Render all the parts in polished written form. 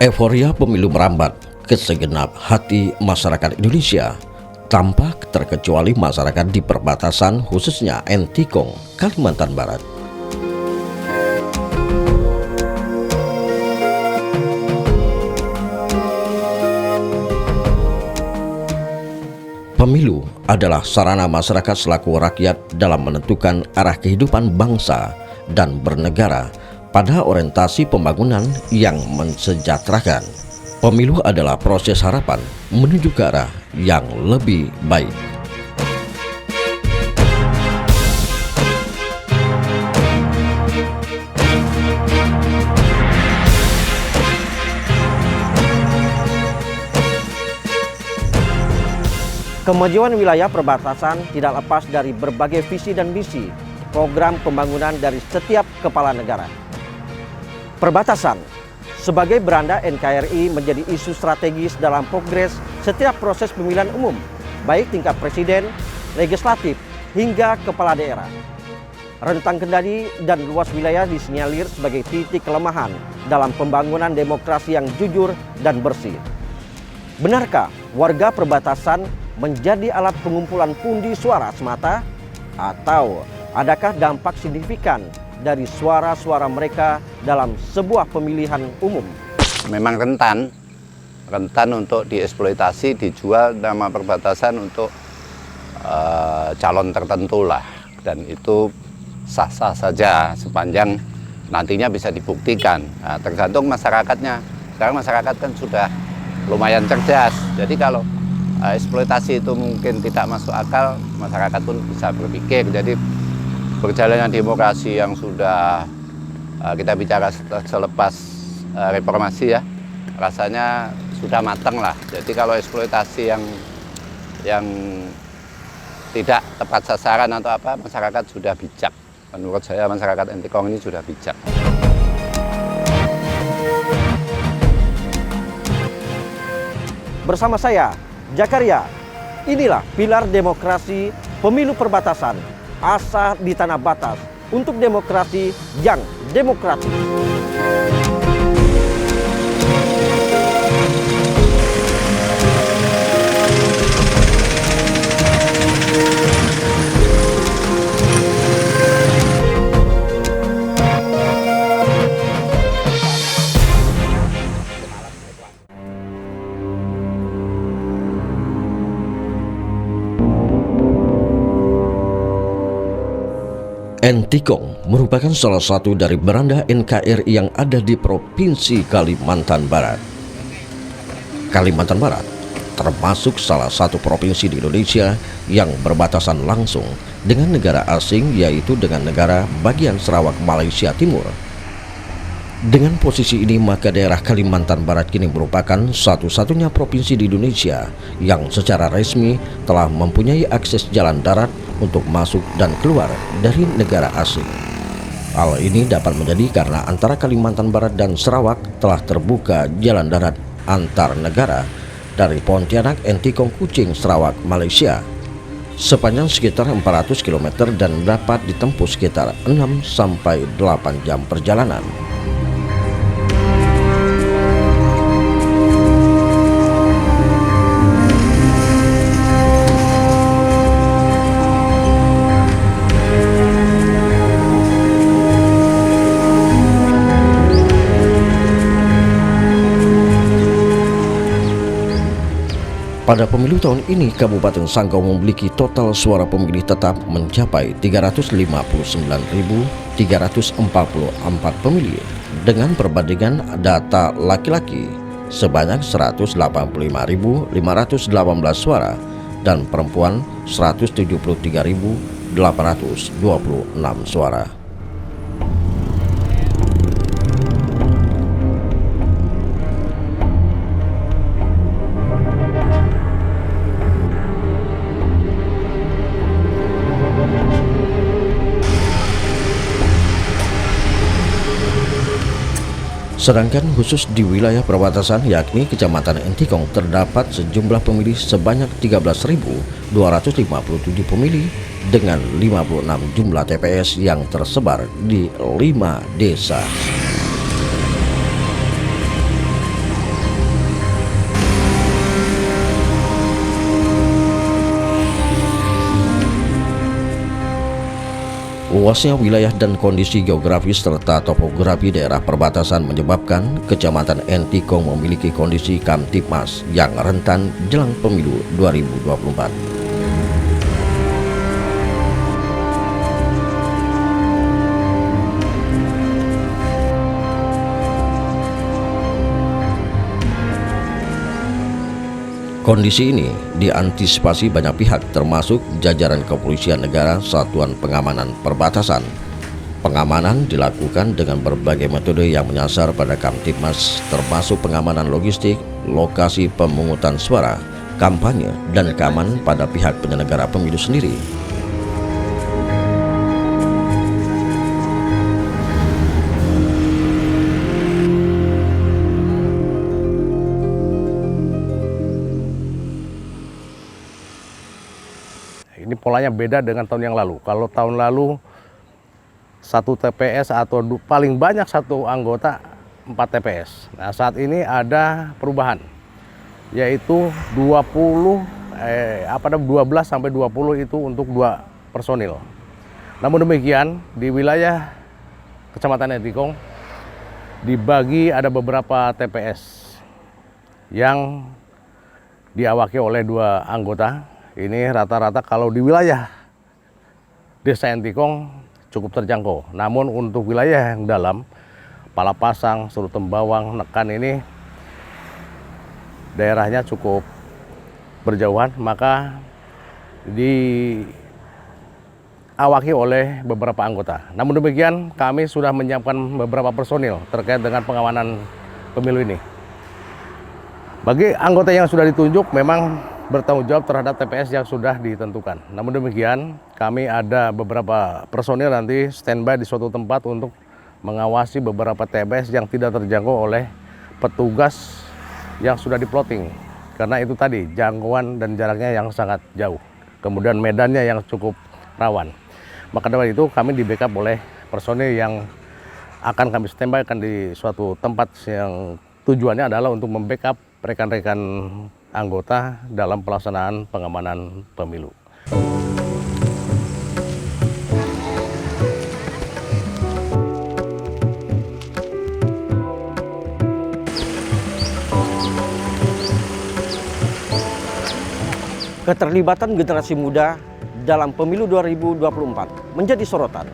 Euforia pemilu merambat ke segenap hati masyarakat Indonesia, tampak terkecuali masyarakat di perbatasan khususnya Entikong, Kalimantan Barat. Pemilu adalah sarana masyarakat selaku rakyat dalam menentukan arah kehidupan bangsa dan bernegara pada orientasi pembangunan yang mensejahterakan. Pemilu adalah proses harapan menuju ke arah yang lebih baik. Kemajuan wilayah perbatasan tidak lepas dari berbagai visi dan misi program pembangunan dari setiap kepala negara. Perbatasan sebagai beranda NKRI menjadi isu strategis dalam progres setiap proses pemilihan umum, baik tingkat presiden, legislatif, hingga kepala daerah. Rentang kendali dan luas wilayah disinyalir sebagai titik kelemahan dalam pembangunan demokrasi yang jujur dan bersih. Benarkah warga perbatasan menjadi alat pengumpulan pundi suara semata? Atau adakah dampak signifikan dari suara-suara mereka dalam sebuah pemilihan umum? Memang rentan untuk dieksploitasi, dijual nama perbatasan untuk calon tertentu lah. Dan itu sah-sah saja sepanjang nantinya bisa dibuktikan. Nah, tergantung masyarakatnya. Sekarang masyarakat kan sudah lumayan cerdas. Jadi kalau eksploitasi itu mungkin tidak masuk akal, masyarakat pun bisa berpikir. Jadi berjalannya demokrasi yang sudah kita bicara selepas reformasi ya, rasanya sudah matang lah. Jadi kalau eksploitasi yang tidak tepat sasaran atau apa, masyarakat sudah bijak. Menurut saya masyarakat Entikong ini sudah bijak. Bersama saya, Jakaria, inilah pilar demokrasi pemilu perbatasan, asa di tanah batas untuk demokrasi yang demokratis. Entikong merupakan salah satu dari beranda NKRI yang ada di Provinsi Kalimantan Barat. Kalimantan Barat termasuk salah satu provinsi di Indonesia yang berbatasan langsung dengan negara asing, yaitu dengan negara bagian Sarawak, Malaysia Timur. Dengan posisi ini, maka daerah Kalimantan Barat kini merupakan satu-satunya provinsi di Indonesia yang secara resmi telah mempunyai akses jalan darat untuk masuk dan keluar dari negara asing. Hal ini dapat menjadi karena antara Kalimantan Barat dan Sarawak telah terbuka jalan darat antar negara dari Pontianak, Entikong, Kuching, Sarawak, Malaysia sepanjang sekitar 400 km dan dapat ditempuh sekitar 6-8 jam perjalanan. Pada pemilu tahun ini, Kabupaten Sanggau memiliki total suara pemilih tetap mencapai 359.344 pemilih dengan perbandingan data laki-laki sebanyak 185.518 suara dan perempuan 173.826 suara. Sedangkan khusus di wilayah perbatasan yakni Kecamatan Entikong terdapat sejumlah pemilih sebanyak 13.257 pemilih dengan 56 jumlah TPS yang tersebar di 5 desa. Luasnya wilayah dan kondisi geografis serta topografi daerah perbatasan menyebabkan Kecamatan Entikong memiliki kondisi Kamtipmas yang rentan jelang pemilu 2024. Kondisi ini diantisipasi banyak pihak termasuk jajaran kepolisian negara, satuan pengamanan perbatasan. Pengamanan dilakukan dengan berbagai metode yang menyasar pada Kamtipmas termasuk pengamanan logistik, lokasi pemungutan suara, kampanye, dan keamanan pada pihak penyelenggara pemilu sendiri. Ini polanya beda dengan tahun yang lalu. Kalau tahun lalu satu TPS atau paling banyak satu anggota 4 TPS. Nah, saat ini ada perubahan, yaitu 12 sampai 20 itu untuk 2 personil. Namun demikian di wilayah Kecamatan Entikong dibagi ada beberapa TPS yang diawaki oleh 2 anggota. Ini rata-rata kalau di wilayah Desa Entikong cukup terjangkau. Namun untuk wilayah yang dalam, Palapasang, Surutembawang, Nekan ini daerahnya cukup berjauhan, maka diawaki oleh beberapa anggota. Namun demikian kami sudah menyiapkan beberapa personil terkait dengan pengamanan pemilu ini. Bagi anggota yang sudah ditunjuk memang bertanggung jawab terhadap TPS yang sudah ditentukan. Namun demikian, kami ada beberapa personil nanti standby di suatu tempat untuk mengawasi beberapa TPS yang tidak terjangkau oleh petugas yang sudah di-plotting. Karena itu tadi, jangkauan dan jaraknya yang sangat jauh. Kemudian medannya yang cukup rawan. Maka dari itu kami di-backup oleh personil yang akan kami standby-kan di suatu tempat yang tujuannya adalah untuk membackup rekan-rekan anggota dalam pelaksanaan pengamanan pemilu. Keterlibatan generasi muda dalam pemilu 2024 menjadi sorotan.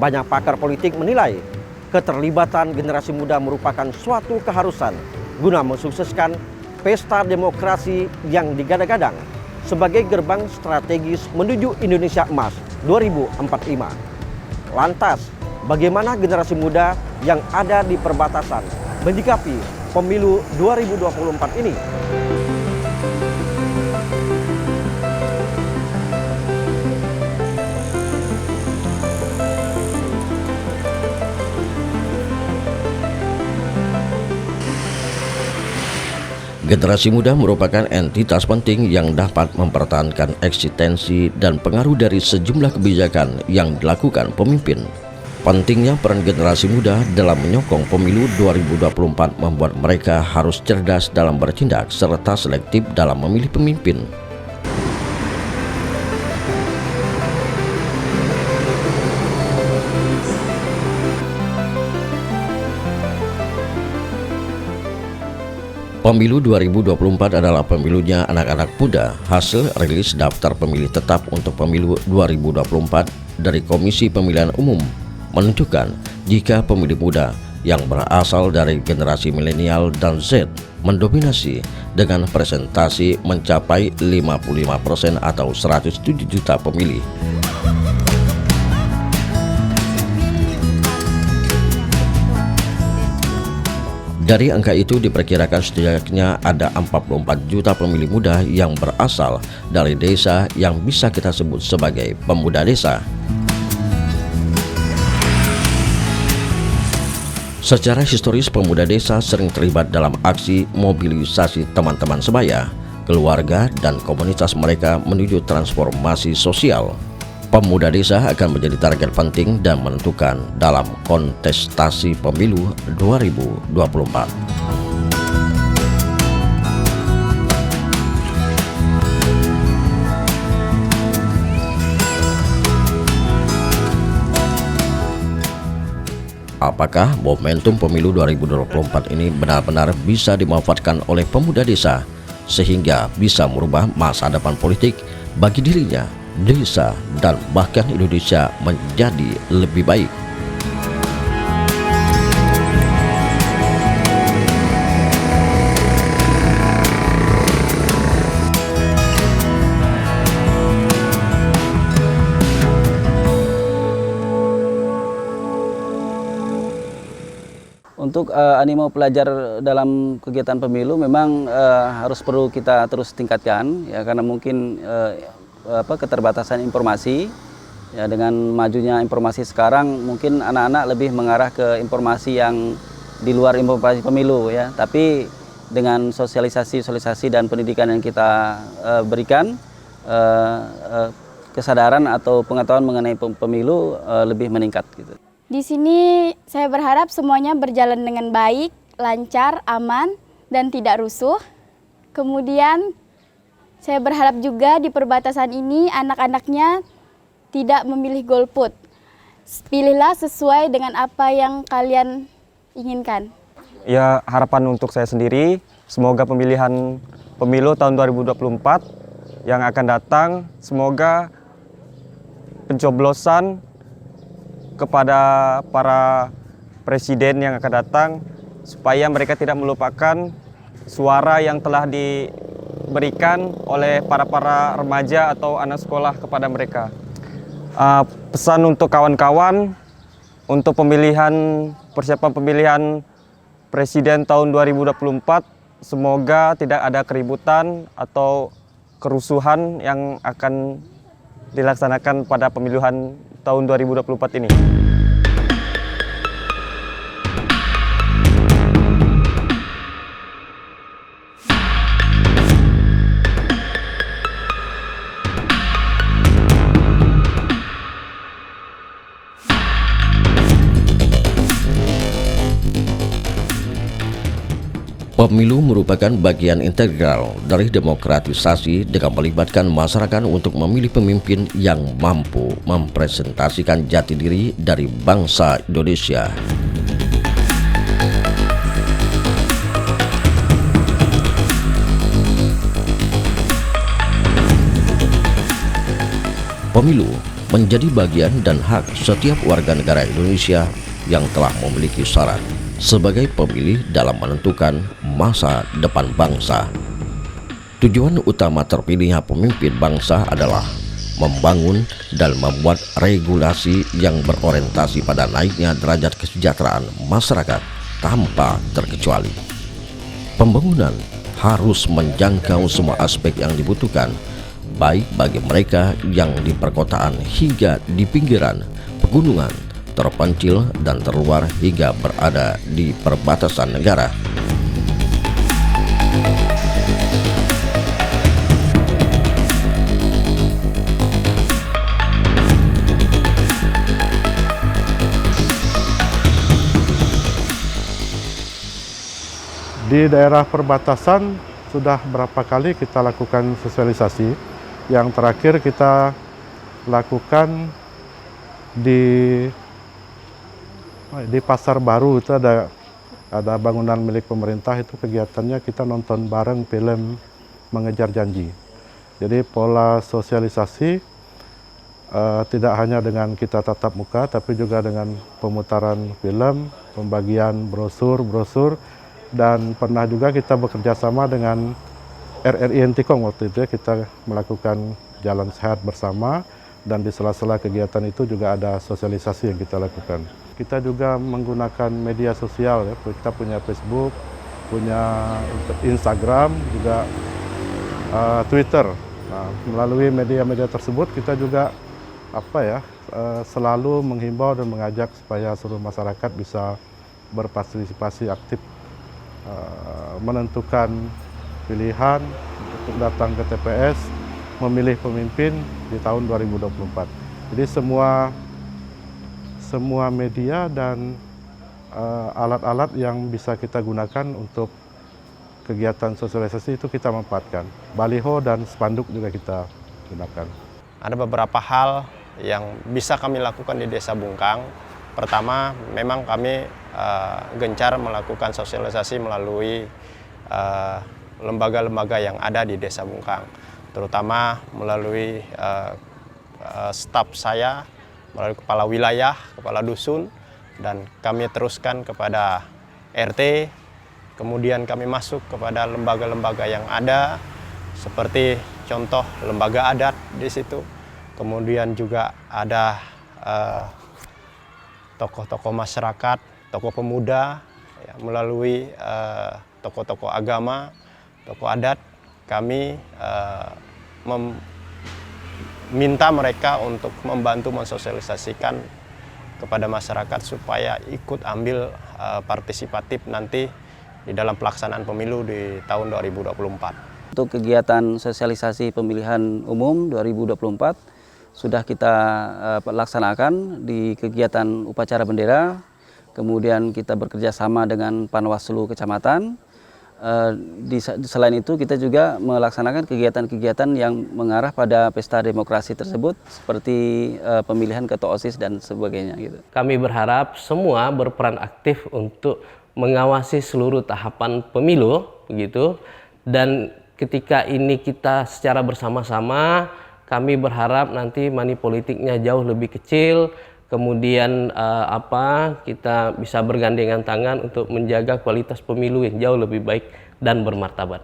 Banyak pakar politik menilai keterlibatan generasi muda merupakan suatu keharusan guna mensukseskan pesta demokrasi yang digadang-gadang sebagai gerbang strategis menuju Indonesia Emas 2045. Lantas, bagaimana generasi muda yang ada di perbatasan menyikapi pemilu 2024 ini? Generasi muda merupakan entitas penting yang dapat mempertahankan eksistensi dan pengaruh dari sejumlah kebijakan yang dilakukan pemimpin. Pentingnya peran generasi muda dalam menyokong pemilu 2024 membuat mereka harus cerdas dalam bertindak serta selektif dalam memilih pemimpin. Pemilu 2024 adalah pemilunya anak-anak muda. Hasil rilis daftar pemilih tetap untuk pemilu 2024 dari Komisi Pemilihan Umum menunjukkan jika pemilih muda yang berasal dari generasi milenial dan Z mendominasi dengan presentasi mencapai 55% atau 107 juta pemilih. Dari angka itu diperkirakan setidaknya ada 44 juta pemilih muda yang berasal dari desa yang bisa kita sebut sebagai pemuda desa. Secara historis, pemuda desa sering terlibat dalam aksi mobilisasi teman-teman sebaya, keluarga, dan komunitas mereka menuju transformasi sosial. Pemuda desa akan menjadi target penting dan menentukan dalam kontestasi pemilu 2024. Apakah momentum pemilu 2024 ini benar-benar bisa dimanfaatkan oleh pemuda desa sehingga bisa merubah masa depan politik bagi dirinya, desa, dan bahkan Indonesia menjadi lebih baik? Untuk animo pelajar dalam kegiatan pemilu memang harus perlu kita terus tingkatkan ya, karena mungkin keterbatasan informasi ya, dengan majunya informasi sekarang mungkin anak-anak lebih mengarah ke informasi yang di luar informasi pemilu ya, tapi dengan sosialisasi dan pendidikan yang kita berikan, kesadaran atau pengetahuan mengenai pemilu lebih meningkat gitu. Di sini saya berharap semuanya berjalan dengan baik, lancar, aman, dan tidak rusuh. Kemudian saya berharap juga di perbatasan ini anak-anaknya tidak memilih golput. Pilihlah sesuai dengan apa yang kalian inginkan. Ya, harapan untuk saya sendiri, semoga pemilihan pemilu tahun 2024 yang akan datang, semoga pencoblosan kepada para presiden yang akan datang, supaya mereka tidak melupakan suara yang telah diberikan oleh para remaja atau anak sekolah kepada mereka. Pesan untuk kawan-kawan, untuk persiapan pemilihan presiden tahun 2024, semoga tidak ada keributan atau kerusuhan yang akan dilaksanakan pada pemilihan tahun 2024 ini. Pemilu merupakan bagian integral dari demokratisasi dengan melibatkan masyarakat untuk memilih pemimpin yang mampu mempresentasikan jati diri dari bangsa Indonesia. Pemilu menjadi bagian dan hak setiap warga negara Indonesia yang telah memiliki syarat sebagai pemilih dalam menentukan masa depan bangsa. Tujuan utama terpilihnya pemimpin bangsa adalah membangun dan membuat regulasi yang berorientasi pada naiknya derajat kesejahteraan masyarakat tanpa terkecuali. Pembangunan harus menjangkau semua aspek yang dibutuhkan, baik bagi mereka yang di perkotaan hingga di pinggiran, pegunungan, terpencil dan terluar hingga berada di perbatasan negara. Di daerah perbatasan sudah berapa kali kita lakukan sosialisasi. Yang terakhir kita lakukan di Pasar Baru, itu ada bangunan milik pemerintah, itu kegiatannya kita nonton bareng film Mengejar Janji. Jadi pola sosialisasi tidak hanya dengan kita tatap muka, tapi juga dengan pemutaran film, pembagian brosur, dan pernah juga kita bekerja sama dengan RRI Entikong. Waktu itu kita melakukan jalan sehat bersama, dan di sela-sela kegiatan itu juga ada sosialisasi yang kita lakukan. Kita juga menggunakan media sosial, ya. Kita punya Facebook, punya Instagram, juga Twitter. Nah, melalui media-media tersebut kita juga selalu menghimbau dan mengajak supaya seluruh masyarakat bisa berpartisipasi aktif menentukan pilihan untuk datang ke TPS, memilih pemimpin di tahun 2024. Jadi semua media dan alat-alat yang bisa kita gunakan untuk kegiatan sosialisasi itu kita manfaatkan. Baliho dan spanduk juga kita gunakan. Ada beberapa hal yang bisa kami lakukan di Desa Bungkang pertama memang kami gencar melakukan sosialisasi melalui lembaga-lembaga yang ada di Desa Bungkang, terutama melalui staf saya, melalui kepala wilayah, kepala dusun, dan kami teruskan kepada RT, kemudian kami masuk kepada lembaga-lembaga yang ada, seperti contoh lembaga adat di situ, kemudian juga ada tokoh-tokoh masyarakat, tokoh pemuda, ya, melalui tokoh-tokoh agama, tokoh adat, kami minta mereka untuk membantu mensosialisasikan kepada masyarakat supaya ikut ambil partisipatif nanti di dalam pelaksanaan pemilu di tahun 2024. Untuk kegiatan sosialisasi pemilihan umum 2024 sudah kita laksanakan di kegiatan upacara bendera, kemudian kita bekerja sama dengan Panwaslu Kecamatan. Selain itu kita juga melaksanakan kegiatan-kegiatan yang mengarah pada pesta demokrasi tersebut seperti pemilihan ketua OSIS dan sebagainya gitu. Kami berharap semua berperan aktif untuk mengawasi seluruh tahapan pemilu begitu, dan ketika ini kita secara bersama-sama, kami berharap nanti money politiknya jauh lebih kecil. Kemudian kita bisa bergandengan tangan untuk menjaga kualitas pemilu yang jauh lebih baik dan bermartabat.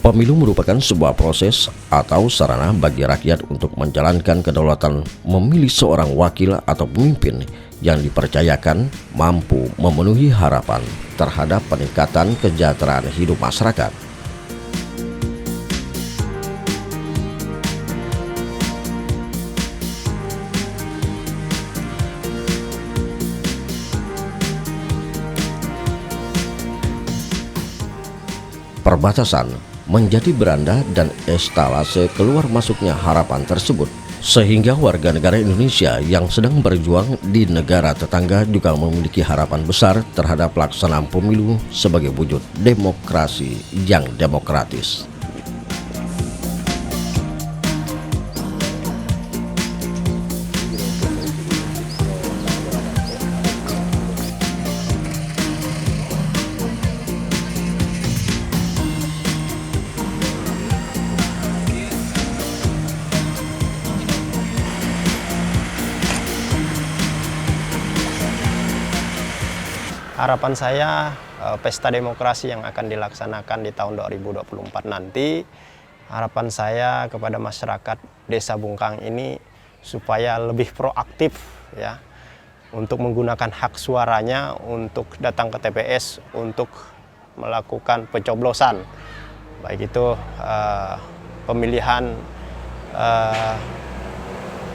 Pemilu merupakan sebuah proses atau sarana bagi rakyat untuk menjalankan kedaulatan memilih seorang wakil atau pemimpin yang dipercayakan mampu memenuhi harapan terhadap peningkatan kesejahteraan hidup masyarakat. Perbatasan menjadi beranda dan estalase keluar masuknya harapan tersebut, sehingga warga negara Indonesia yang sedang berjuang di negara tetangga juga memiliki harapan besar terhadap pelaksanaan pemilu sebagai wujud demokrasi yang demokratis. Harapan saya pesta demokrasi yang akan dilaksanakan di tahun 2024 nanti, harapan saya kepada masyarakat Desa Bungkang ini supaya lebih proaktif ya, untuk menggunakan hak suaranya untuk datang ke TPS untuk melakukan pencoblosan, baik itu pemilihan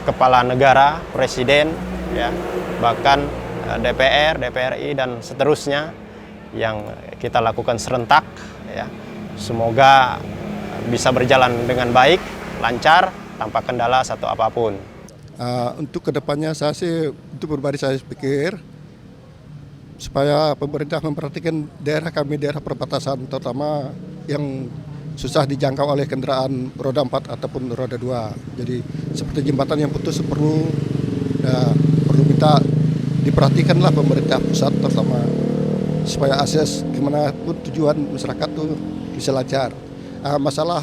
kepala negara, presiden, ya, bahkan DPR, DPRI dan seterusnya yang kita lakukan serentak ya. Semoga bisa berjalan dengan baik, lancar, tanpa kendala satu apapun. Untuk kedepannya saya sih, untuk pribadi saya pikir supaya pemerintah memperhatikan daerah kami, daerah perbatasan terutama yang susah dijangkau oleh kendaraan roda 4 ataupun roda 2. Jadi seperti jembatan yang putus perlu minta diperhatikanlah pemerintah pusat terutama supaya akses gimana pun tujuan masyarakat tuh bisa lancar. Masalah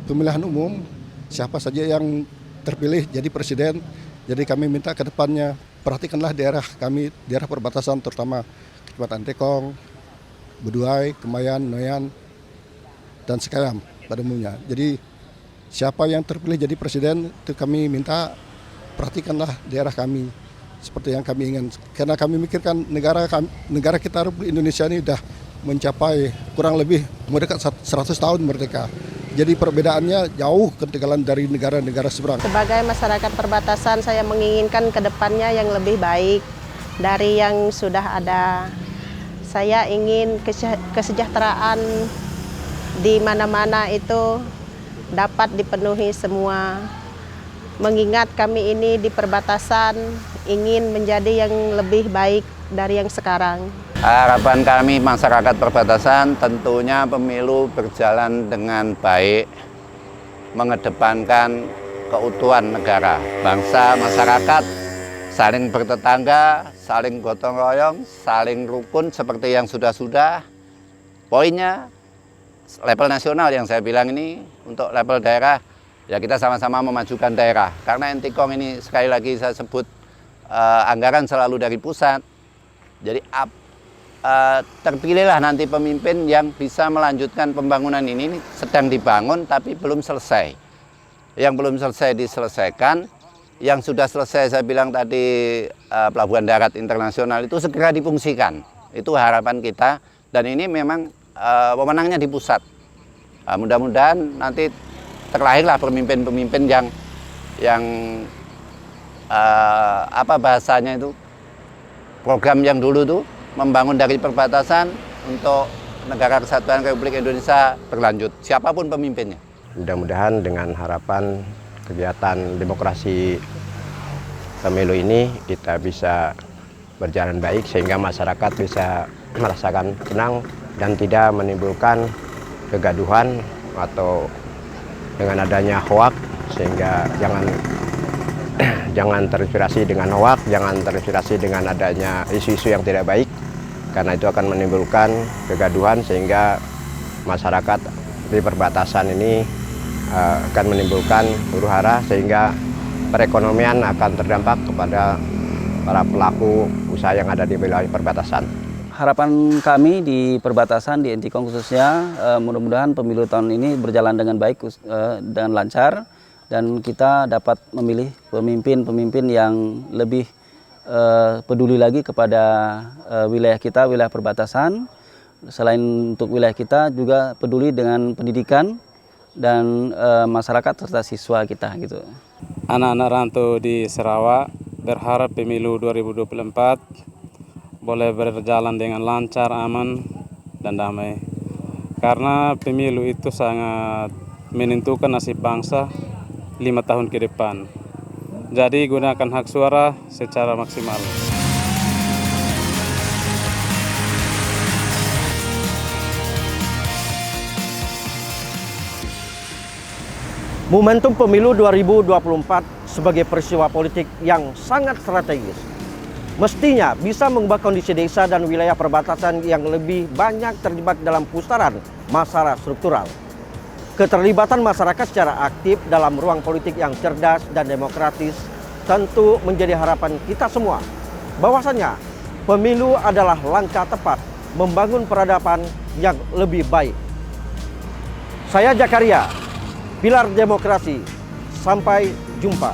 pemilihan umum siapa saja yang terpilih jadi presiden, jadi kami minta ke depannya perhatikanlah daerah kami, daerah perbatasan terutama Kecamatan Tekong, Beduai, Kemayan, Noyan, dan Sekayam pada umumnya. Jadi siapa yang terpilih jadi presiden itu kami minta perhatikanlah daerah kami seperti yang kami ingin, karena kami mikirkan negara kita Republik Indonesia ini sudah mencapai kurang lebih mendekat 100 tahun merdeka. Jadi perbedaannya jauh ketinggalan dari negara-negara seberang. Sebagai masyarakat perbatasan, saya menginginkan ke depannya yang lebih baik dari yang sudah ada. Saya ingin kesejahteraan di mana-mana itu dapat dipenuhi semua mengingat kami ini di perbatasan ingin menjadi yang lebih baik dari yang sekarang. Harapan kami masyarakat perbatasan tentunya pemilu berjalan dengan baik, mengedepankan keutuhan negara, bangsa, masyarakat, saling bertetangga, saling gotong royong, saling rukun seperti yang sudah-sudah. Poinnya level nasional yang saya bilang ini, untuk level daerah ya kita sama-sama memajukan daerah. Karena Entikong ini sekali lagi saya sebut anggaran selalu dari pusat. Jadi terpilihlah nanti pemimpin yang bisa melanjutkan pembangunan ini sedang dibangun tapi belum selesai. Yang belum selesai diselesaikan, yang sudah selesai saya bilang tadi pelabuhan darat internasional itu segera difungsikan. Itu harapan kita dan ini memang pemenangnya di pusat. Mudah-mudahan nanti terlahirlah pemimpin-pemimpin yang apa bahasanya itu, program yang dulu tuh membangun dari perbatasan untuk negara kesatuan Republik Indonesia berlanjut, siapapun pemimpinnya. Mudah-mudahan dengan harapan kegiatan demokrasi pemilu ini kita bisa berjalan baik sehingga masyarakat bisa merasakan tenang dan tidak menimbulkan kegaduhan atau dengan adanya hoak, sehingga jangan terinspirasi dengan hoak, jangan terinspirasi dengan adanya isu-isu yang tidak baik, karena itu akan menimbulkan kegaduhan sehingga masyarakat di perbatasan ini akan menimbulkan huru-hara sehingga perekonomian akan terdampak kepada para pelaku usaha yang ada di wilayah perbatasan. Harapan kami di perbatasan, di Entikong khususnya, mudah-mudahan pemilu tahun ini berjalan dengan baik dan lancar, dan kita dapat memilih pemimpin-pemimpin yang lebih peduli lagi kepada wilayah kita, wilayah perbatasan. Selain untuk wilayah kita, juga peduli dengan pendidikan dan masyarakat serta siswa kita gitu. Anak-anak rantau di Sarawak berharap pemilu 2024 boleh berjalan dengan lancar, aman, dan damai. Karena pemilu itu sangat menentukan nasib bangsa 5 tahun ke depan. Jadi gunakan hak suara secara maksimal. Momentum pemilu 2024 sebagai peristiwa politik yang sangat strategis mestinya bisa mengubah kondisi desa dan wilayah perbatasan yang lebih banyak terjebak dalam pusaran masalah struktural. Keterlibatan masyarakat secara aktif dalam ruang politik yang cerdas dan demokratis tentu menjadi harapan kita semua. Bahwasanya pemilu adalah langkah tepat membangun peradaban yang lebih baik. Saya Jakaria, Pilar Demokrasi. Sampai jumpa.